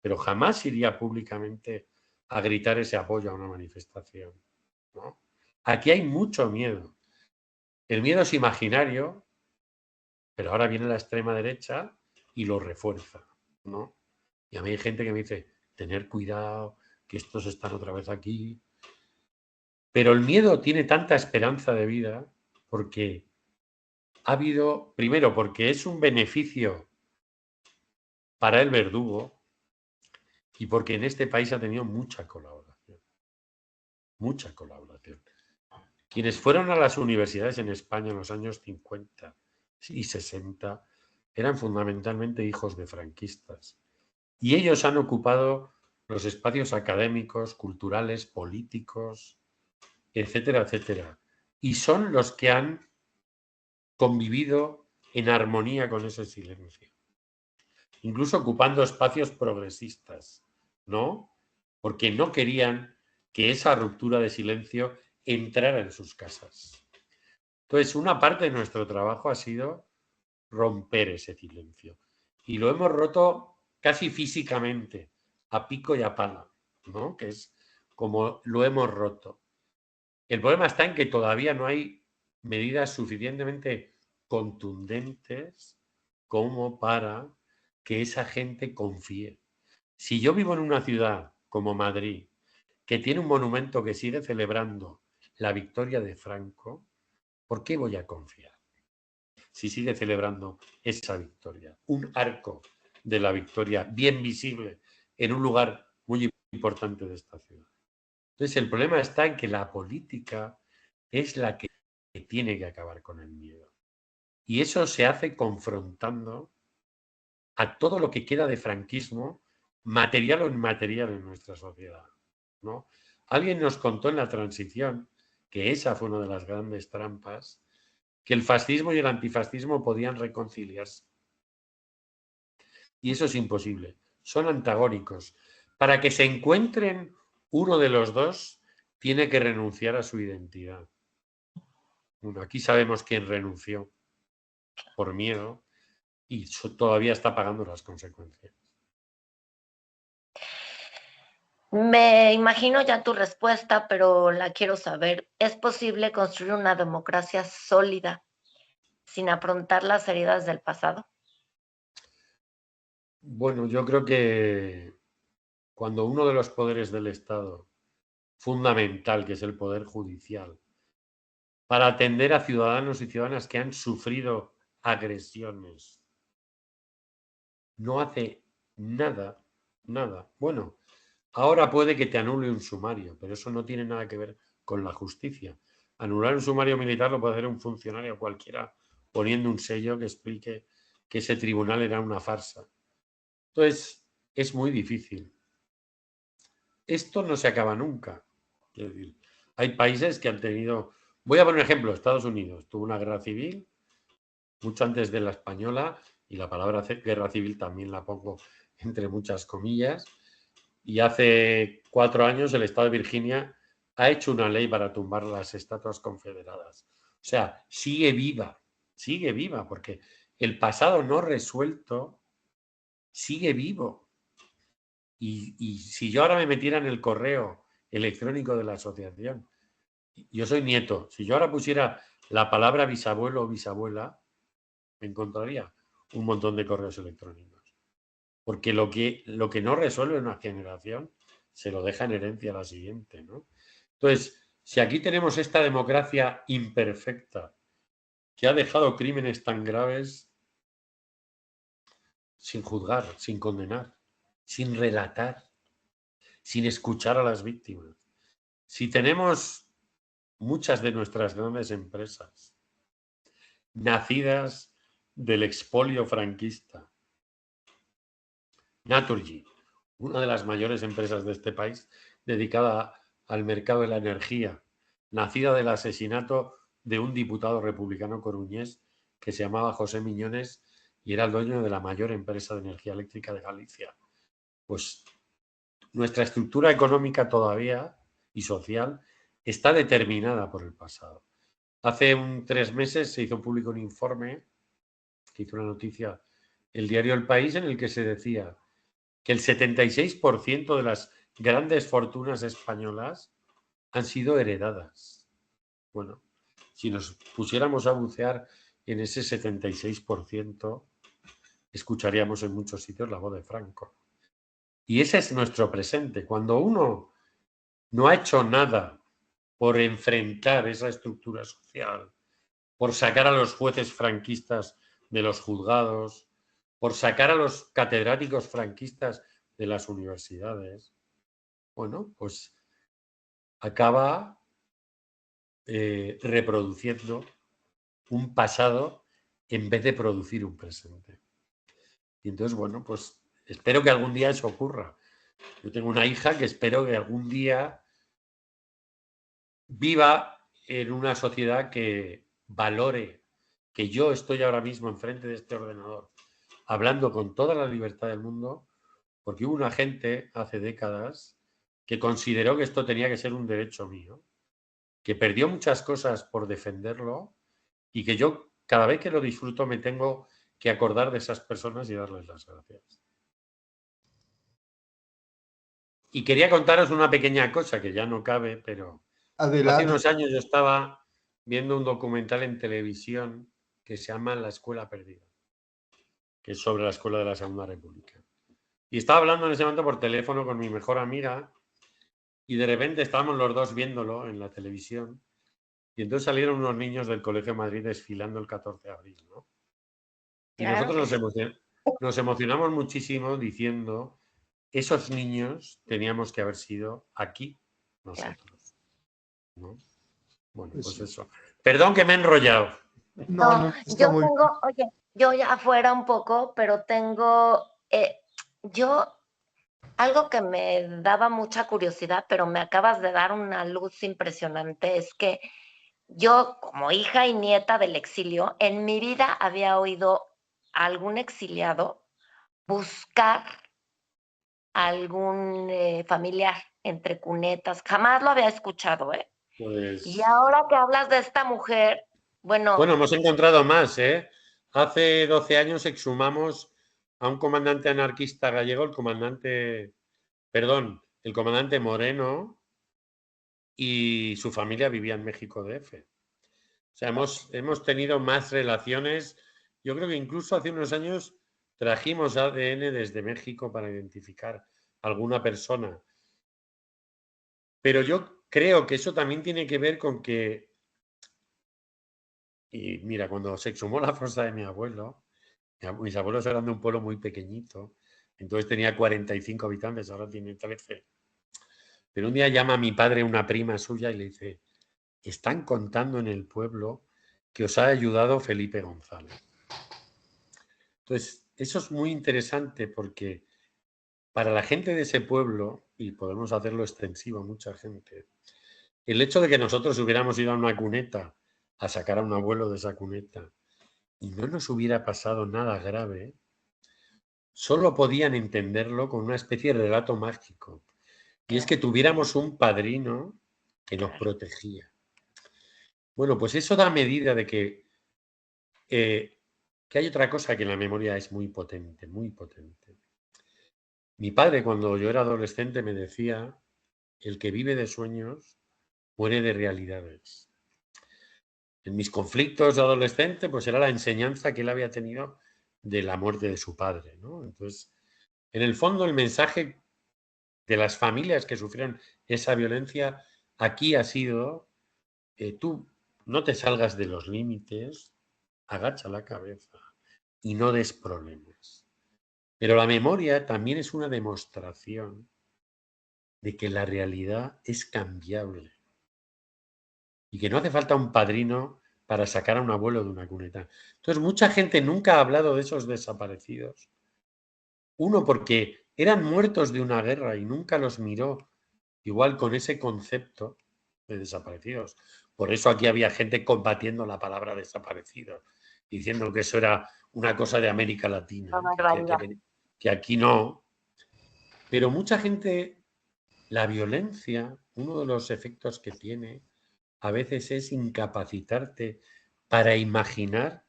pero jamás iría públicamente a gritar ese apoyo a una manifestación, ¿no? Aquí hay mucho miedo. El miedo es imaginario, pero ahora viene la extrema derecha y lo refuerza, ¿no? Y a mí hay gente que me dice, tener cuidado, que estos están otra vez aquí. Pero el miedo tiene tanta esperanza de vida porque ha habido, primero, porque es un beneficio para el verdugo y porque en este país ha tenido mucha colaboración. Mucha colaboración. Quienes fueron a las universidades en España en los años 50 y 60 eran fundamentalmente hijos de franquistas. Y ellos han ocupado los espacios académicos, culturales, políticos, etcétera, etcétera. Y son los que han convivido en armonía con ese silencio. Incluso ocupando espacios progresistas, ¿no? Porque no querían que esa ruptura de silencio entrara en sus casas. Entonces, una parte de nuestro trabajo ha sido romper ese silencio. Y lo hemos roto casi físicamente, a pico y a pala, ¿no? Que es como lo hemos roto. El problema está en que todavía no hay medidas suficientemente contundentes como para que esa gente confíe. Si yo vivo en una ciudad como Madrid, que tiene un monumento que sigue celebrando la victoria de Franco, ¿por qué voy a confiar? Si sigue celebrando esa victoria. Un arco de la victoria bien visible en un lugar muy importante de esta ciudad. Entonces, el problema está en que la política es la que tiene que acabar con el miedo. Y eso se hace confrontando a todo lo que queda de franquismo, material o inmaterial en nuestra sociedad, ¿no? Alguien nos contó en la transición, que esa fue una de las grandes trampas, que el fascismo y el antifascismo podían reconciliarse. Y eso es imposible. Son antagónicos. Para que se encuentren, uno de los dos tiene que renunciar a su identidad. Bueno, aquí sabemos quién renunció por miedo y todavía está pagando las consecuencias. Me imagino ya tu respuesta, pero la quiero saber. ¿Es posible construir una democracia sólida sin afrontar las heridas del pasado? Bueno, yo creo que cuando uno de los poderes del Estado, fundamental, que es el poder judicial, para atender a ciudadanos y ciudadanas que han sufrido agresiones, no hace nada, nada. Bueno, ahora puede que te anule un sumario, pero eso no tiene nada que ver con la justicia. Anular un sumario militar lo puede hacer un funcionario cualquiera poniendo un sello que explique que ese tribunal era una farsa. Entonces, es muy difícil. Esto no se acaba nunca. Es decir, hay países que han tenido... Voy a poner un ejemplo. Estados Unidos tuvo una guerra civil mucho antes de la española, y la palabra guerra civil también la pongo entre muchas comillas, y hace 4 años el estado de Virginia ha hecho una ley para tumbar las estatuas confederadas. O sea, sigue viva, porque el pasado no resuelto sigue vivo. Y si yo ahora me metiera en el correo electrónico de la asociación, yo soy nieto, si yo ahora pusiera la palabra bisabuelo o bisabuela, me encontraría un montón de correos electrónicos. Porque lo que no resuelve una generación se lo deja en herencia a la siguiente, ¿no? Entonces, si aquí tenemos esta democracia imperfecta que ha dejado crímenes tan graves sin juzgar, sin condenar, sin relatar, sin escuchar a las víctimas, si tenemos muchas de nuestras grandes empresas nacidas del expolio franquista, Naturgy, una de las mayores empresas de este país dedicada al mercado de la energía, nacida del asesinato de un diputado republicano coruñés que se llamaba José Miñones y era el dueño de la mayor empresa de energía eléctrica de Galicia. Pues nuestra estructura económica todavía y social está determinada por el pasado. Hace 3 meses se hizo público un informe que hizo una noticia el diario El País en el que se decía que el 76% de las grandes fortunas españolas han sido heredadas. Bueno, si nos pusiéramos a bucear en ese 76%, escucharíamos en muchos sitios la voz de Franco. Y ese es nuestro presente. Cuando uno no ha hecho nada por enfrentar esa estructura social, por sacar a los jueces franquistas de los juzgados, por sacar a los catedráticos franquistas de las universidades, bueno, pues acaba reproduciendo un pasado en vez de producir un presente. Y entonces, bueno, pues espero que algún día eso ocurra. Yo tengo una hija que espero que algún día viva en una sociedad que valore que yo estoy ahora mismo enfrente de este ordenador hablando con toda la libertad del mundo, porque hubo una gente hace décadas que consideró que esto tenía que ser un derecho mío, que perdió muchas cosas por defenderlo y que yo cada vez que lo disfruto me tengo que acordar de esas personas y darles las gracias. Y quería contaros una pequeña cosa que ya no cabe, pero Adelante. hace unos años yo estaba viendo un documental en televisión que se llama La Escuela Perdida, que es sobre la escuela de la Segunda República. Y estaba hablando en ese momento por teléfono con mi mejor amiga y de repente estábamos los dos viéndolo en la televisión y entonces salieron unos niños del Colegio de Madrid desfilando el 14 de abril, ¿no? Y Claro nosotros que nos emocionamos muchísimo diciendo esos niños teníamos que haber sido aquí nosotros, ¿no? Bueno, pues eso. Perdón que me he enrollado. No, está yo muy bien. tengo, oye, yo ya afuera un poco, pero tengo, yo, algo que me daba mucha curiosidad, pero me acabas de dar una luz impresionante, es que yo, como hija y nieta del exilio, en mi vida había oído a algún exiliado buscar a algún familiar entre cunetas. Jamás lo había escuchado, ¿eh? Y Pues ahora que hablas de esta mujer, bueno, bueno, hemos encontrado más, ¿eh? Hace 12 años exhumamos a un comandante anarquista gallego, el comandante Moreno, y su familia vivía en México DF. O sea, hemos tenido más relaciones. Yo creo que incluso hace unos años trajimos ADN desde México para identificar a alguna persona. Pero yo creo que eso también tiene que ver con que, y mira, cuando se exhumó la fosa de mi abuelo, mis abuelos eran de un pueblo muy pequeñito, entonces tenía 45 habitantes, ahora tiene 13. Pero un día llama a mi padre una prima suya y le dice, están contando en el pueblo que os ha ayudado Felipe González. Entonces, eso es muy interesante porque para la gente de ese pueblo, y podemos hacerlo extensivo a mucha gente, el hecho de que nosotros hubiéramos ido a una cuneta a sacar a un abuelo de esa cuneta y no nos hubiera pasado nada grave, solo podían entenderlo con una especie de relato mágico. Y es que tuviéramos un padrino que nos protegía. Bueno, pues eso da medida de que hay otra cosa que en la memoria es muy potente, muy potente. Mi padre, cuando yo era adolescente, me decía, el que vive de sueños muere de realidades. En mis conflictos de adolescente, pues era la enseñanza que él había tenido de la muerte de su padre, ¿no? Entonces, en el fondo, el mensaje de las familias que sufrieron esa violencia aquí ha sido, tú no te salgas de los límites, agacha la cabeza y no des problemas. Pero la memoria también es una demostración de que la realidad es cambiable y que no hace falta un padrino para sacar a un abuelo de una cuneta. Entonces, mucha gente nunca ha hablado de esos desaparecidos. Uno, porque eran muertos de una guerra y nunca los miró igual con ese concepto de desaparecidos. Por eso aquí había gente combatiendo la palabra desaparecidos, diciendo que eso era una cosa de América Latina, que aquí no. Pero mucha gente, la violencia, uno de los efectos que tiene a veces es incapacitarte para imaginar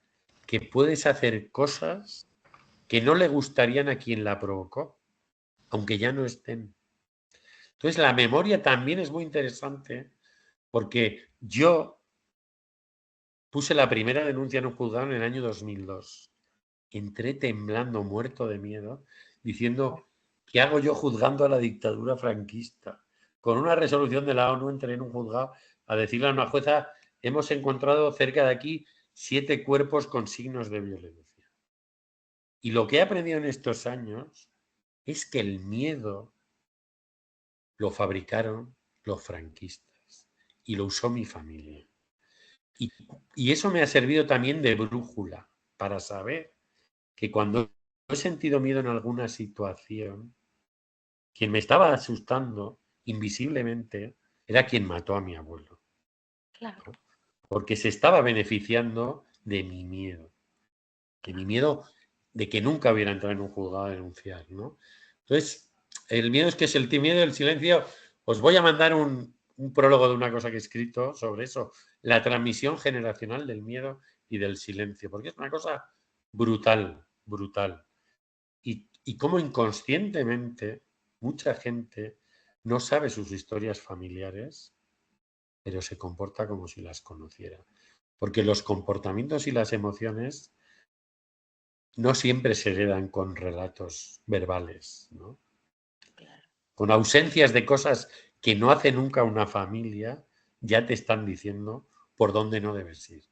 que puedes hacer cosas que no le gustarían a quien la provocó, aunque ya no estén. Entonces, la memoria también es muy interesante porque yo puse la primera denuncia en un juzgado en el año 2002. Entré temblando, muerto de miedo, diciendo, ¿qué hago yo juzgando a la dictadura franquista? Con una resolución de la ONU entré en un juzgado a decirle a una jueza, hemos encontrado cerca de aquí 7 cuerpos con signos de violencia. Y lo que he aprendido en estos años es que el miedo lo fabricaron los franquistas y lo usó mi familia. Y eso me ha servido también de brújula para saber que cuando he sentido miedo en alguna situación, quien me estaba asustando invisiblemente era quien mató a mi abuelo. Claro. ¿No? Porque se estaba beneficiando de mi miedo. De mi miedo de que nunca hubiera entrado en un juzgado a denunciar, ¿no? Entonces, el miedo es que es el miedo del silencio. Os voy a mandar un prólogo de una cosa que he escrito sobre eso, la transmisión generacional del miedo y del silencio, porque es una cosa brutal, brutal. Y cómo inconscientemente mucha gente no sabe sus historias familiares, pero se comporta como si las conociera. Porque los comportamientos y las emociones no siempre se heredan con relatos verbales, ¿no? Claro. Con ausencias de cosas que no hace nunca una familia, ya te están diciendo por dónde no debes ir.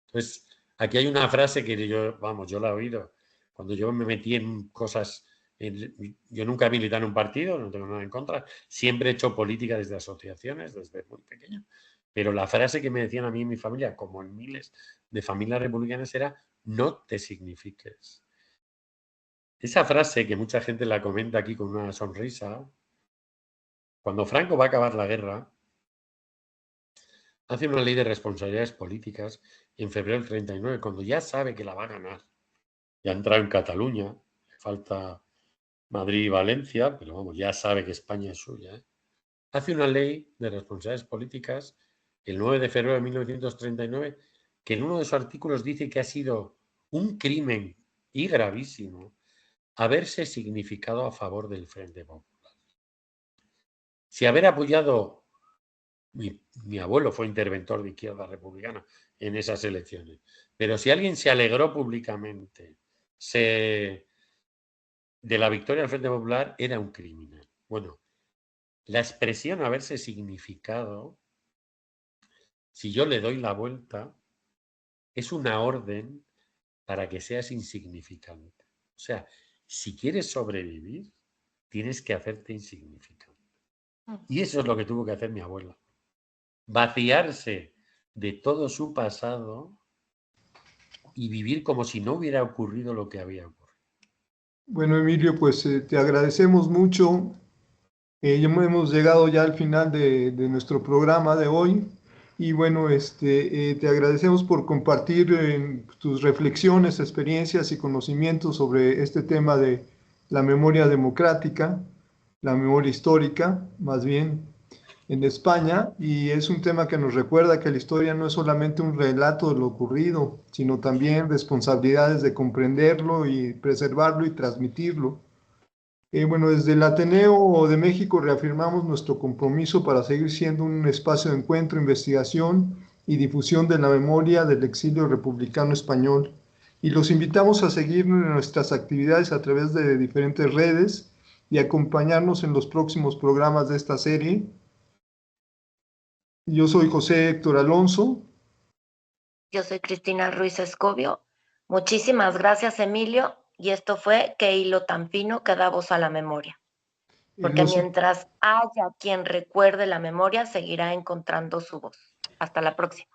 Entonces, aquí hay una frase que yo, vamos, yo la he oído. Cuando yo me metí en cosas, yo nunca he militado en un partido, no tengo nada en contra, siempre he hecho política desde asociaciones, desde muy pequeño. Pero la frase que me decían a mí y mi familia, como en miles de familias republicanas, era no te signifiques. Esa frase que mucha gente la comenta aquí con una sonrisa, cuando Franco va a acabar la guerra, hace una ley de responsabilidades políticas en febrero del 39, cuando ya sabe que la va a ganar. Ya ha entrado en Cataluña, le falta Madrid y Valencia, pero vamos, ya sabe que España es suya. Hace una ley de responsabilidades políticas el 9 de febrero de 1939, que en uno de sus artículos dice que ha sido un crimen y gravísimo haberse significado a favor del Frente Popular. Si haber apoyado, mi abuelo fue interventor de Izquierda Republicana en esas elecciones, pero si alguien se alegró públicamente de la victoria del Frente Popular, era un criminal. Bueno, la expresión haberse significado, si yo le doy la vuelta, es una orden para que seas insignificante. O sea, si quieres sobrevivir, tienes que hacerte insignificante. Y eso es lo que tuvo que hacer mi abuela. Vaciarse de todo su pasado y vivir como si no hubiera ocurrido lo que había ocurrido. Bueno, Emilio, pues te agradecemos mucho. Ya hemos llegado ya al final de nuestro programa de hoy. Y bueno, te agradecemos por compartir tus reflexiones, experiencias y conocimientos sobre este tema de la memoria democrática, la memoria histórica, más bien, en España. Y es un tema que nos recuerda que la historia no es solamente un relato de lo ocurrido, sino también responsabilidades de comprenderlo y preservarlo y transmitirlo. Bueno, desde el Ateneo de México reafirmamos nuestro compromiso para seguir siendo un espacio de encuentro, investigación y difusión de la memoria del exilio republicano español. Y los invitamos a seguir nuestras actividades a través de diferentes redes y acompañarnos en los próximos programas de esta serie. Yo soy José Héctor Alonso. Yo soy Cristina Ruiz Escobio. Muchísimas gracias, Emilio. Y esto fue Qué hilo tan fino que da voz a la memoria. Porque mientras haya quien recuerde la memoria, seguirá encontrando su voz. Hasta la próxima.